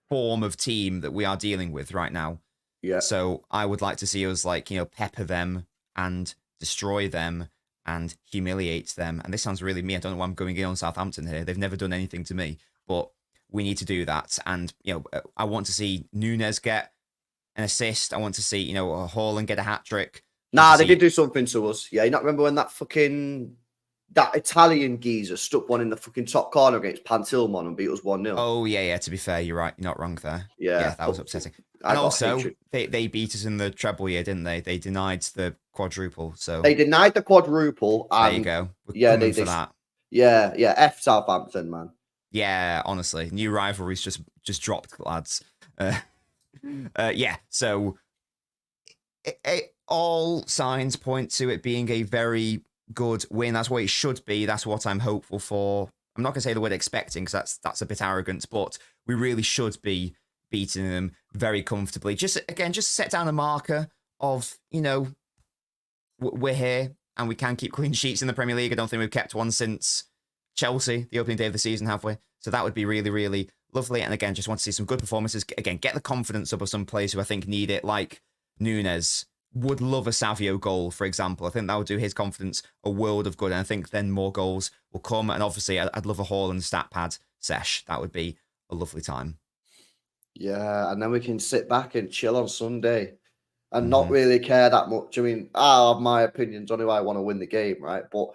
form of team that we are dealing with right now. Yeah. So I would like to see us pepper them and destroy them and humiliate them. And this sounds really me. I don't know why I'm going in on Southampton here. They've never done anything to me, but we need to do that. And, I want to see Nunes get an assist. I want to see, Haaland get a hat-trick. Nah, they did do something to us. Yeah, you not remember when that Italian geezer stuck one in the fucking top corner against Pantilmon and beat us 1-0? Oh, yeah. To be fair, you're right. You're not wrong there. Yeah, that was upsetting. And also, they beat us in the treble year, didn't they? They denied the quadruple. So they denied the quadruple. And there you go. They for that. Yeah. F Southampton, man. Yeah, honestly, new rivalries just dropped, lads. Yeah. So all signs point to it being a very good win. That's what it should be. That's what I'm hopeful for. I'm not going to say the word expecting because that's a bit arrogant, but we really should be beating them very comfortably. Just set down a marker of, we're here and we can keep clean sheets in the Premier League. I don't think we've kept one since Chelsea, the opening day of the season, have we? So that would be really, really lovely. And again, just want to see some good performances. Again, get the confidence up of some players who I think need it, like Nunes. Would love a Savio goal, for example. I think that would do his confidence a world of good. And I think then more goals will come. And obviously, I'd love a Haaland stat pad sesh. That would be a lovely time. Yeah, and then we can sit back and chill on Sunday and not really care that much. I mean, I have my opinions on who I want to win the game, right? But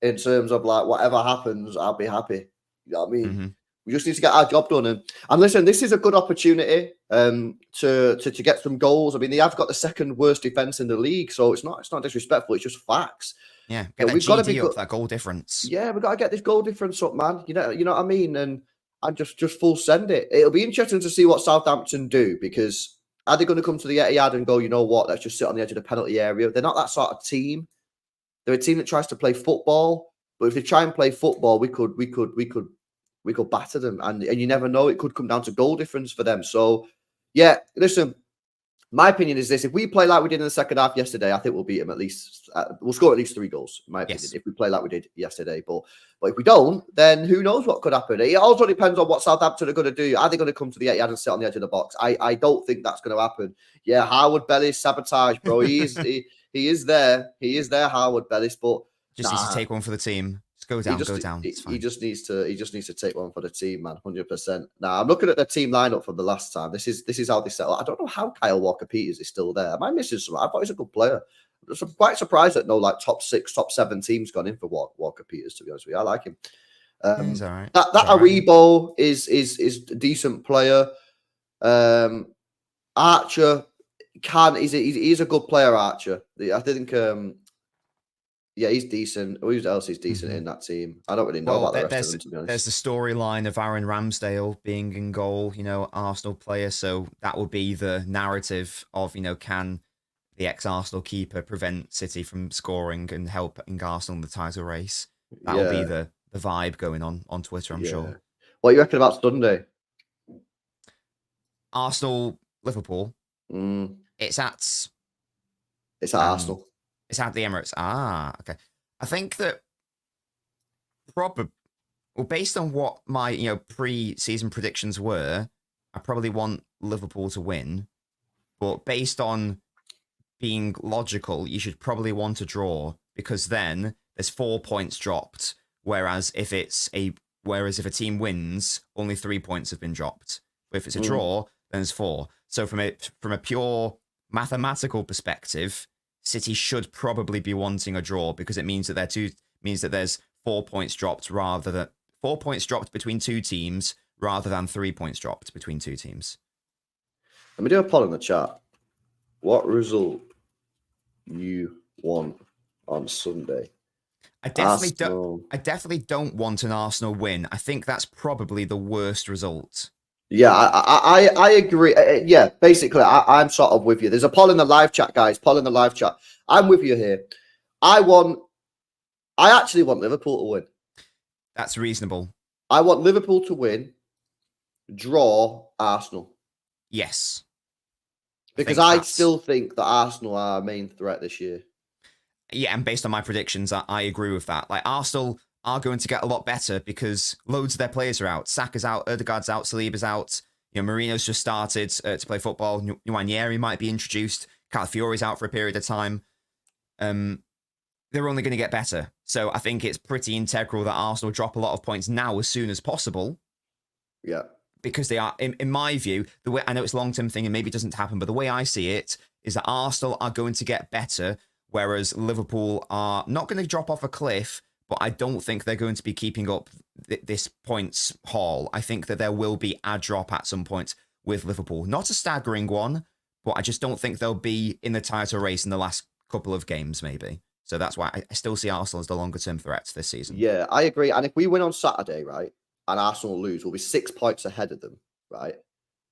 in terms of like whatever happens, I'll be happy. You know what I mean? We just need to get our job done. And listen, this is a good opportunity to get some goals. I mean, they have got the second worst defense in the league, so it's not disrespectful. It's just facts. Yeah, we've got to be up that goal difference. Yeah, we've got to get this goal difference up, man. You know what I mean? And just full send it. It'll be interesting to see what Southampton do, because are they going to come to the Etihad and go, you know what, let's just sit on the edge of the penalty area? They're not that sort of team. They're a team that tries to play football, but if they try and play football, we could batter them, and you never know. It could come down to goal difference for them. So, yeah, listen. My opinion is this: if we play like we did in the second half yesterday, I think we'll beat them at least. We'll score at least 3 goals, in my opinion. If we play like we did yesterday, but if we don't, then who knows what could happen? It also depends on what Southampton are going to do. Are they going to come to the Etihad and sit on the edge of the box? I don't think that's going to happen. Yeah, Howard Bellis sabotage, bro. He is there. He is there, Howard Bellis, but just needs to take one for the team. Go down. He just needs to take one for the team, man. 100%. Now I'm looking at the team lineup from the last time. This is how they settle. I don't know how Kyle Walker-Peters is still there. Am I missing something? I thought he's a good player. I'm quite surprised that no like top 6, top 7 teams gone in for Walker-Peters. To be honest with you, I like him. He's all right. That Aribo is a decent player. Archer he's a good player. Archer, I think. Yeah, he's decent. Who else is decent in that team? I don't really know about the rest of them, to be honest. There's the storyline of Aaron Ramsdale being in goal, Arsenal player. So that would be the narrative of, can the ex-Arsenal keeper prevent City from scoring and helping Arsenal in the title race? That will be the vibe going on Twitter, I'm sure. What do you reckon about Sunday? Arsenal, Liverpool. It's at Arsenal. It's at the Emirates. Okay. I think that based on what my pre-season predictions were, I probably want Liverpool to win. But based on being logical, you should probably want a draw, because then there's 4 points dropped. Whereas if a team wins, only 3 points have been dropped. But if it's a draw, then there's 4. So from a pure mathematical perspective, City should probably be wanting a draw, because it means that there's 4 points dropped between 2 teams rather than 3 points dropped between 2 teams. Let me do a poll in the chat. What result you want on Sunday? I definitely don't want an Arsenal win. I think that's probably the worst result. Yeah, I agree. Yeah, basically, I'm sort of with you. There's a poll in the live chat, guys. Poll in the live chat. I'm with you here. I actually want Liverpool to win. That's reasonable. I want Liverpool to win, draw Arsenal. Yes. Because I still think that Arsenal are our main threat this year. Yeah, and based on my predictions, I agree with that. Like, Arsenal are going to get a lot better because loads of their players are out. Saka's out, Ødegaard's out, Saliba's out. Marino's just started to play football. Nwaneri might be introduced. Calafiori's out for a period of time. They're only going to get better. So I think it's pretty integral that Arsenal drop a lot of points now as soon as possible. Yeah. Because they are, in my view, the way I know it's a long-term thing and maybe it doesn't happen, but the way I see it is that Arsenal are going to get better, whereas Liverpool are not going to drop off a cliff, but I don't think they're going to be keeping up this points haul. I think that there will be a drop at some point with Liverpool. Not a staggering one, but I just don't think they'll be in the title race in the last couple of games, maybe. So that's why I still see Arsenal as the longer-term threats this season. Yeah, I agree. And if we win on Saturday, right, and Arsenal lose, we'll be 6 points ahead of them, right?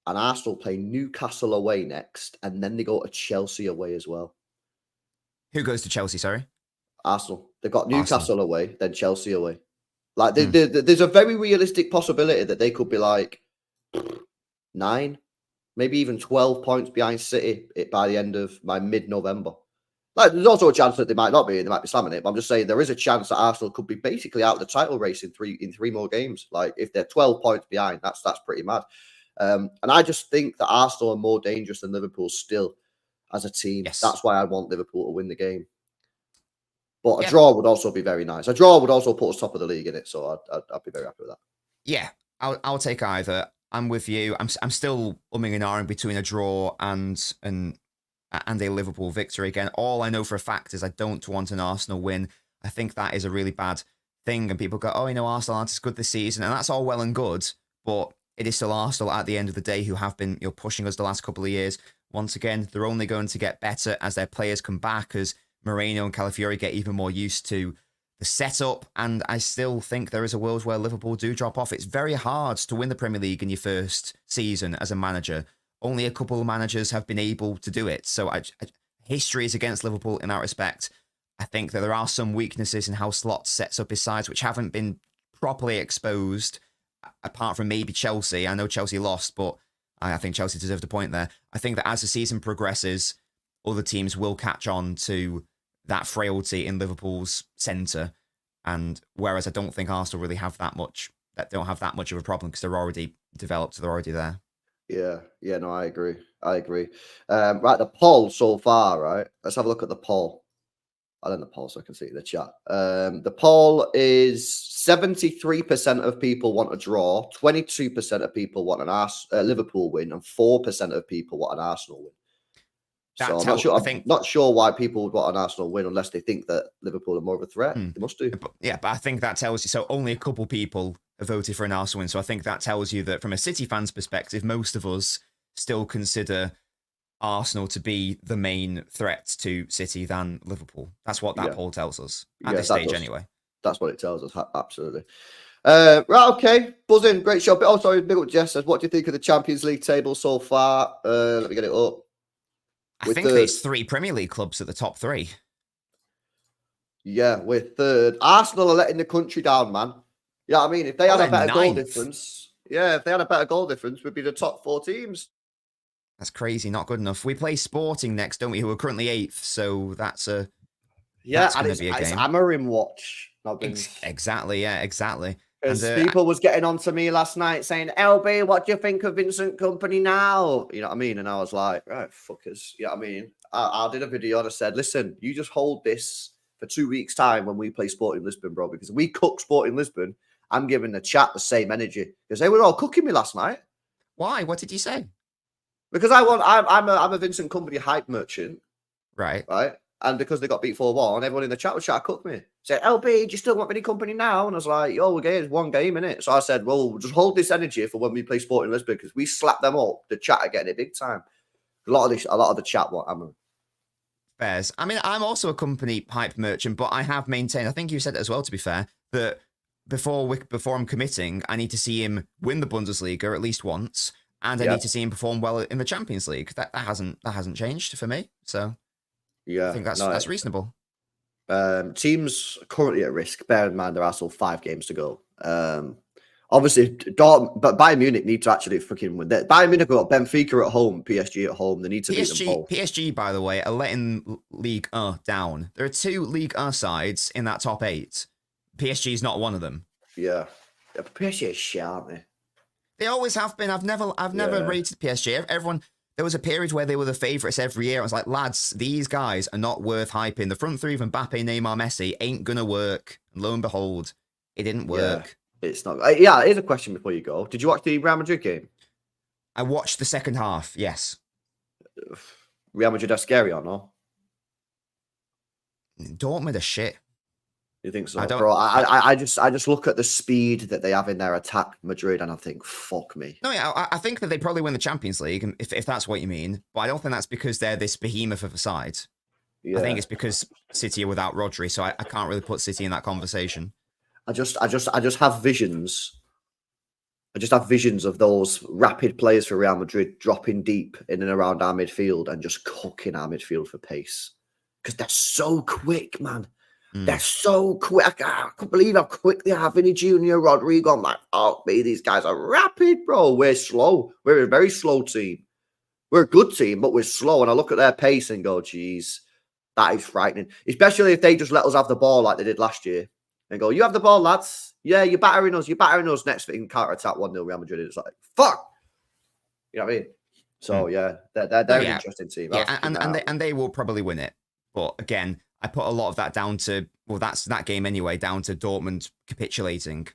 And Arsenal play Newcastle away next, and then they go to Chelsea away as well. Who goes to Chelsea, sorry? Arsenal. They've got Arsenal. Newcastle away, then Chelsea away. Like there's a very realistic possibility that they could be like 9, maybe even 12 points behind City by the end of mid-November. Like, there's also a chance that they might not be, they might be slamming it. But I'm just saying there is a chance that Arsenal could be basically out of the title race in three more games. Like, if they're 12 points behind, that's pretty mad. And I just think that Arsenal are more dangerous than Liverpool still as a team. Yes. That's why I want Liverpool to win the game. But a draw would also be very nice. A draw would also put us top of the league in it. So I'd be very happy with that. Yeah, I'll take either. I'm with you. I'm still umming and ahhing between a draw and a Liverpool victory. Again, all I know for a fact is I don't want an Arsenal win. I think that is a really bad thing. And people go, oh, Arsenal aren't as good this season. And that's all well and good. But it is still Arsenal at the end of the day who have been pushing us the last couple of years. Once again, they're only going to get better as their players come back, as Moreno and Calafiori get even more used to the setup. And I still think there is a world where Liverpool do drop off. It's very hard to win the Premier League in your first season as a manager. Only a couple of managers have been able to do it. So history is against Liverpool in that respect. I think that there are some weaknesses in how Slot sets up his sides, which haven't been properly exposed, apart from maybe Chelsea. I know Chelsea lost, but I think Chelsea deserved a point there. I think that as the season progresses, other teams will catch on to that frailty in Liverpool's centre. And whereas I don't think Arsenal really have that much, that don't have that much of a problem because they're already developed, they're already there. Yeah, no, I agree. Right, the poll so far, right? Let's have a look at the poll. I'll end the poll so I can see the chat. The poll is 73% of people want a draw, 22% of people want an Liverpool win, and 4% of people want an Arsenal win. So I'm not sure why people would want an Arsenal win unless they think that Liverpool are more of a threat. They must do. But I think that tells you. So only a couple people have voted for an Arsenal win. So I think that tells you that from a City fan's perspective, most of us still consider Arsenal to be the main threat to City than Liverpool. That's what that poll tells us at this stage anyway. That's what it tells us. Absolutely. Right, okay. Buzzing. Great show. Oh, sorry. Big up Jess says, what do you think of the Champions League table so far? Let me get it up. I think there's 3 Premier League clubs at the top 3. Yeah, we're third. Arsenal are letting the country down, man. Yeah, I mean, if they had a better goal difference, we'd be the top 4 teams. That's crazy. Not good enough. We play Sporting next, don't we? Who are currently 8th. So that's a that's going to be a game. It's hammering watch. Exactly. Yeah, exactly. Because people was getting on to me last night saying, LB, what do you think of Vincent Kompany now? You know what I mean? And I was like, right, fuckers. You know what I mean? I did a video and I said, listen, you just hold this for 2 weeks' time when we play Sporting Lisbon, bro. Because if we cook Sporting Lisbon, I'm giving the chat the same energy. Because they were all cooking me last night. Why? What did you say? Because I'm a Vincent Kompany hype merchant. Right. And because they got beat 4-1, everyone in the chat was trying to cook me. Said, LB, do you still want any Kompany now? And I was like, yo, it's one game, innit? So I said, well, we'll just hold this energy for when we play Sporting Lisbon, because we slap them up. The chat are getting it big time. A lot of the chat want Bears. I mean, I'm also a Kompany hype merchant, but I have maintained, I think you said it as well, to be fair, that before I'm committing, I need to see him win the Bundesliga at least once, and I need to see him perform well in the Champions League. That hasn't changed for me. So I think that's reasonable. Teams currently at risk. Bear in mind there are still 5 games to go. Obviously, Dortmund, but Bayern Munich need to actually fucking win. Bayern Munich got Benfica at home, PSG at home. They need to beat them both. PSG, by the way, are letting Ligue 1 down. There are 2 Ligue 1 sides in that top 8. PSG is not one of them. Yeah, but PSG is shit, aren't they? They always have been. I've never rated PSG. Everyone. There was a period where they were the favourites every year. I was like, lads, these guys are not worth hyping. The front 3 of Mbappe, Neymar, Messi ain't going to work. And lo and behold, it didn't work. Yeah, it's not. Yeah, here's a question before you go. Did you watch the Real Madrid game? I watched the second half, yes. Real Madrid are scary or no? Dortmund are shit. You think so? I just look at the speed that they have in their attack, Madrid, and I think, fuck me. No, yeah, I think that they probably win the Champions League, if that's what you mean. But I don't think that's because they're this behemoth of a side. Yeah. I think it's because City are without Rodri, so I can't really put City in that conversation. I just have visions. I just have visions of those rapid players for Real Madrid dropping deep in and around our midfield and just cooking our midfield for pace. Because they're so quick, man. They're so quick. I can't believe how quick they are. Vinny Jr., Rodrigo. I'm like, oh, me, these guys are rapid, bro. We're slow. We're a very slow team. We're a good team, but we're slow. And I look at their pace and go, geez, that is frightening. Especially if they just let us have the ball like they did last year and go, you have the ball, lads. Yeah, you're battering us. You're battering us. Next thing, counter attack 1-0 Real Madrid. It's like, fuck. You know what I mean? So, yeah, they're an interesting team. Yeah, and they will probably win it. But again, I put a lot of that down to, well, that's that game anyway, down to Dortmund capitulating.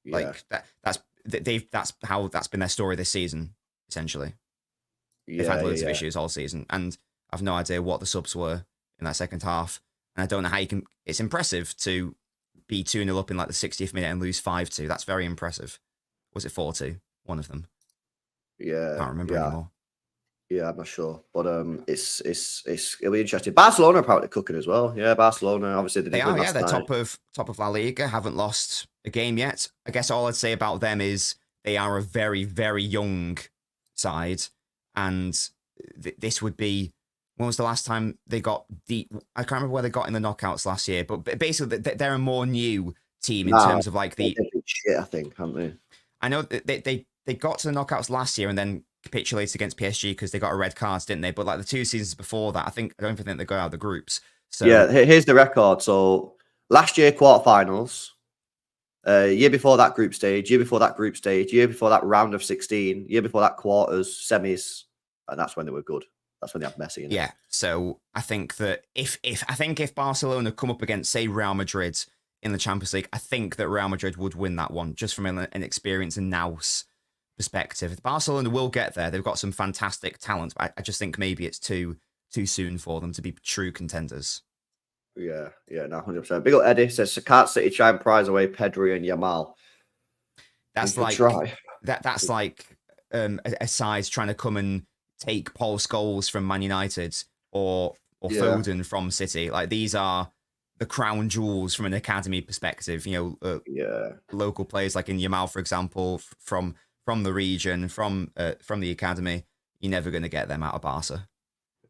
Yeah. Like that's how that's been their story this season, essentially. They've had loads of issues all season, and I've no idea what the subs were in that second half. And I don't know how you can. It's impressive to be 2-0 up in like the 60th minute and lose 5-2. That's very impressive. Was it 4-2? One of them. Yeah. I can't remember anymore. Yeah, I'm not sure, but it'll be interesting. Barcelona are apparently cooking as well. Yeah, Barcelona obviously they are. Yeah, they're top of La Liga. Haven't lost a game yet. I guess all I'd say about them is they are a very, very young side, and this would be. When was the last time they got deep? I can't remember where they got in the knockouts last year, but basically they're a more new team in terms of like the shit. I think, haven't they? I know they got to the knockouts last year and then capitulated against PSG because they got a red card, didn't they? But like the 2 seasons before that, I don't even think they got out of the groups. So yeah, here's the record. So last year quarterfinals, year before that group stage, year before that group stage, year before that round of 16, year before that quarters, semis, and that's when they were good. That's when they had Messi in it. Yeah, so I think that if Barcelona come up against, say, Real Madrid in the Champions League, I think that Real Madrid would win that one, just from an experience and nous perspective. Barcelona will get there. They've got some fantastic talent, but I just think maybe it's too soon for them to be true contenders. Yeah, no, 100%. Big up Eddie says, can't City try and prize away Pedri and Yamal? That's like try. That's like a side trying to come and take Paul Scholes from Man United or Foden from City. Like these are the crown jewels from an academy perspective. You know, local players like in Yamal, for example, from the region, from the academy. You're never going to get them out of Barca.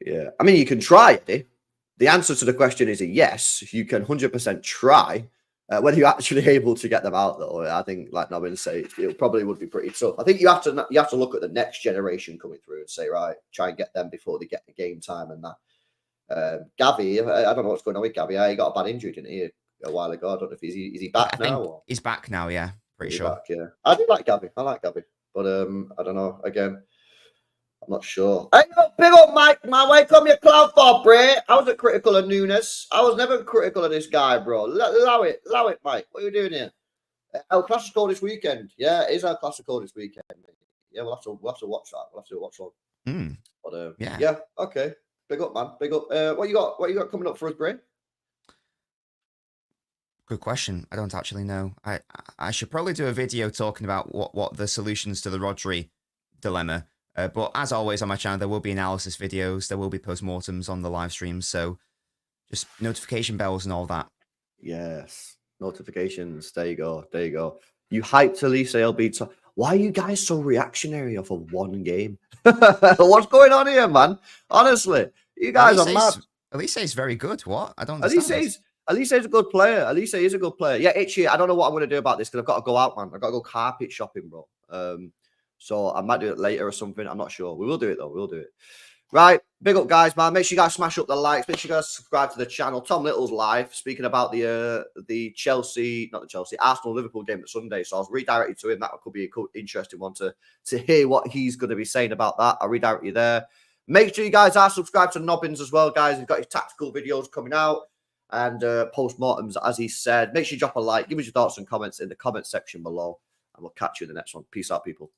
Yeah, I mean, you can try it. The answer to the question is a yes. You can 100% try. Whether you're actually able to get them out, though, I think, like Nobin say, it probably would be pretty tough. I think you have to look at the next generation coming through and say, right, try and get them before they get the game time and that. Gavi, I don't know what's going on with Gavi. He got a bad injury, didn't he, a while ago? I don't know if is he back now? Or? He's back now, yeah, pretty sure. Back, yeah, I do like Gavi. I like Gavi, but I don't know. Again, I'm not sure. Hey, big up, Mike, man. Where come your cloud for, Bray? I wasn't critical of Nunes. I was never critical of this guy, bro. Allow it, Mike. What are you doing here? El Clasico this weekend. Yeah, it is El Clasico this weekend. Yeah, we'll have to watch that. We'll have to watch one. But yeah, okay. Big up, man. Big up. What you got coming up for us, Bray? Good question. I don't actually know. I should probably do a video talking about what the solutions to the Rodri dilemma. But as always on my channel, there will be analysis videos. There will be postmortems on the live streams. So just notification bells and all that. Yes. Notifications. There you go. You hyped Elise LB. Why are you guys so reactionary off of one game? What's going on here, man? Honestly, you guys are mad. Elise is very good. What? I don't understand. Elise is a good player. Elise is a good player. Yeah, Itchy, I don't know what I'm going to do about this because I've got to go out, man. I've got to go carpet shopping, bro. So I might do it later or something. I'm not sure. We will do it, though. We'll do it. Right. Big up, guys, man. Make sure you guys smash up the likes. Make sure you guys subscribe to the channel. Tom Little's live, speaking about the Arsenal-Liverpool game at Sunday. So I was redirected to him. That could be an interesting one to hear what he's going to be saying about that. I'll redirect you there. Make sure you guys are subscribed to Nobbins as well, guys. He's got his tactical videos coming out and post-mortems, as he said. Make sure you drop a like. Give us your thoughts and comments in the comment section below. And we'll catch you in the next one. Peace out, people.